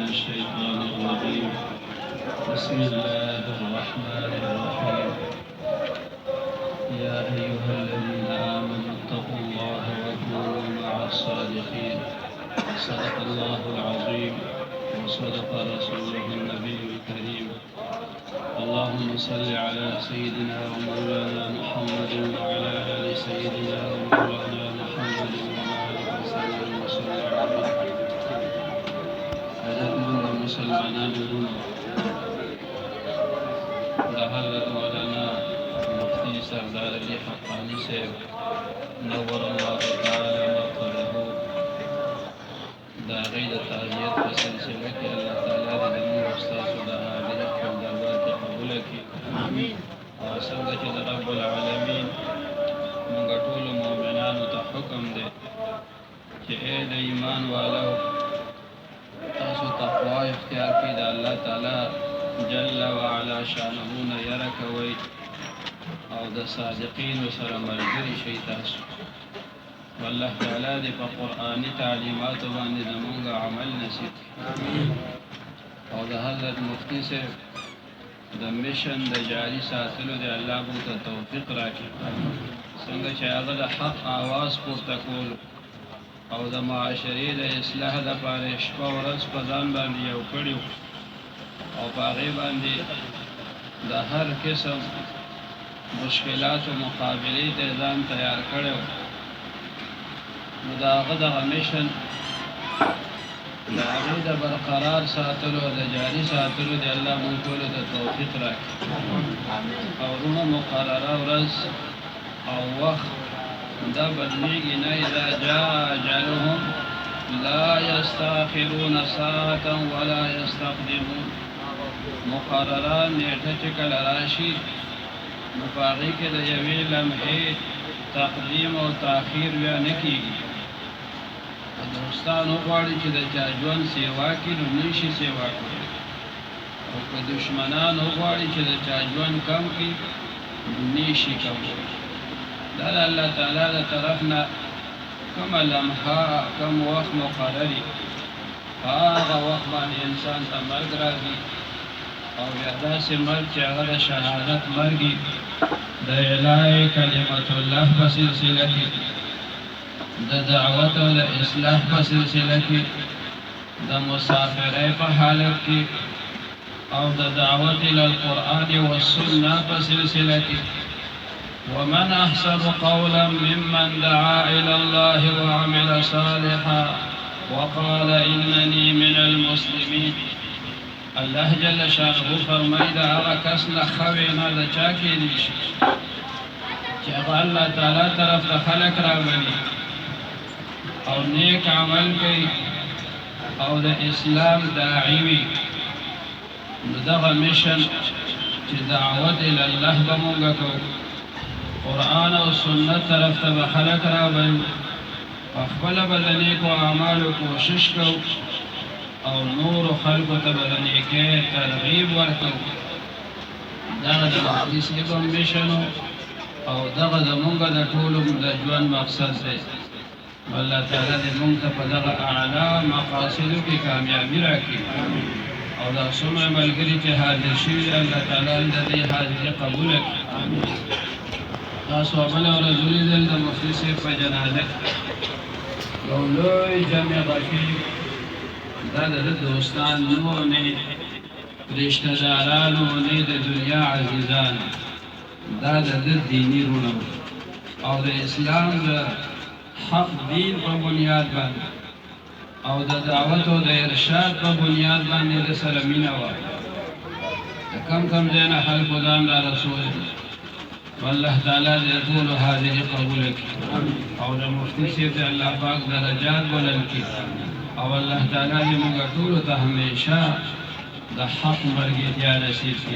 الشيطان الرجيم بسم الله الرحمن الرحيم يا أيها الذين آمنوا اتقوا الله وكونوا مع الصادقين صدق الله العظيم وصدق رسوله النبي الكريم اللهم صل على سيدنا ومولانا محمد وعلى آل سيدنا ومولانا محمد وبارك وسلم وصل عليه عزتمند مسلمانان ورونو د حضرت مولانا مفتی سردار علی حقانی صاحب نور الله تعالی مقره د هغې د تعزیت په سلسله کې الله تعالی د زموږ او ستاسو د حاضري خپل دربار کې قبوله کړي او څنګه چې د رب العالمین موږ ټولو مؤمنانو ته حکم دی چې ای د ایمان والو تاسو تقوا اختیار کړئ د الله تعالی جل وعلا شانه نه یره کوئ او د صادقینو سره ملګري شئ تاسو والله تعالی دې په قرآني تعلیماتو باندې زموږ عمل نصیب کړي او د حضرت مفتی صاحب د میشن د جاري ساتلو د الله مو ته توفیق راکړي څنګه چې هغه د حق آواز پورته کول او د معاشرې د اصلاح لپاره شپه ورځ په ځان باندې یو کړي او په هغې باندې د هر قسم مشکلاتو مقابلې ته ځان تیار کړی نو د هغه دغه میشن د هغې د برقرار ساتلو او د جاري ساتلو د الله موږ ټولو ته توفیق راکړي او رومه مقرره ورځ او وخت دا بدلیږي نه اذا جاء اجلهم لا يستأخرون ساعة ولا يستقدمون مقرره نیټه چې کله راشي نو په هغې کې د یوې لمحې تقدیم او تاخیر بیا نه کېږي دوستان وغواړي چې د چا ژوند سیوا کړي نو نه شي سیوا کولی او که دشمنان وغواړي چې د چا ژوند کم کړي نو نه شي کولی دا د الله تعالی د طرف نه کومه لمحه کوم وخت مقرري په هغه وخت باندې انسان ته مرګ راځي او بیا داسې مرګ چې هغه د شهادت مرګ د اعلی کلمت الله په سلسله کې د دعوت او د اصلاح په سلسله کې د مسافرۍ په حالت کې او د دعوت الى القرآن والسنه په سلسله کې ومن احسن قولا ممن دعا الى الله وعمل صالحا وقال انني من المسلمين الله جل شانه فرمای دا هغه کس نه ښه وینا د چا کېدی شي چې هغه الله تعالی طرف ته خلک راولي او نیک عمل کوي او د اسلام داعی وي نو دغه میشن چې دعوت الله به موږ کوو قرآن او سنت طرف ته به خلک راولي په خپله به د نیکو اعمالو کوشش کوو او نور خلقو ته به د نیکۍ ترغیب ورکوو دغه د مفتی صاحب هم میشن او دغه زمونږ د ټولو د ژوند مقصد دی الله تعالی دې موږ ته په دغه اعلی مقاصدو کې کامیابي راکړي او دا څومره ملګري چې حاضر شوي الله تعالی د دې حاضري قبوله کړي تاسو بله ورځ ولیدل د مفتی صاحب په جنازه کې یو لوی جمع غفیر دا د دوستان نو نه رشتہ دارانو نه د دنیا عزیزان دا د دینی رونو او د اسلام د حق دین په بنیاد باندې او د دعوت او د ارشاد په بنیاد باندې د سره مینه وه د کم ځای نه خلکو ځان را رسول والله تعالی دې ټولو حاضري قبوله کړي او د مفتی صاحب د الله پاک درجات بلند کړي او الله تعالی دې موږ ټولو ته همیشه د حق مرګ نصیب کړي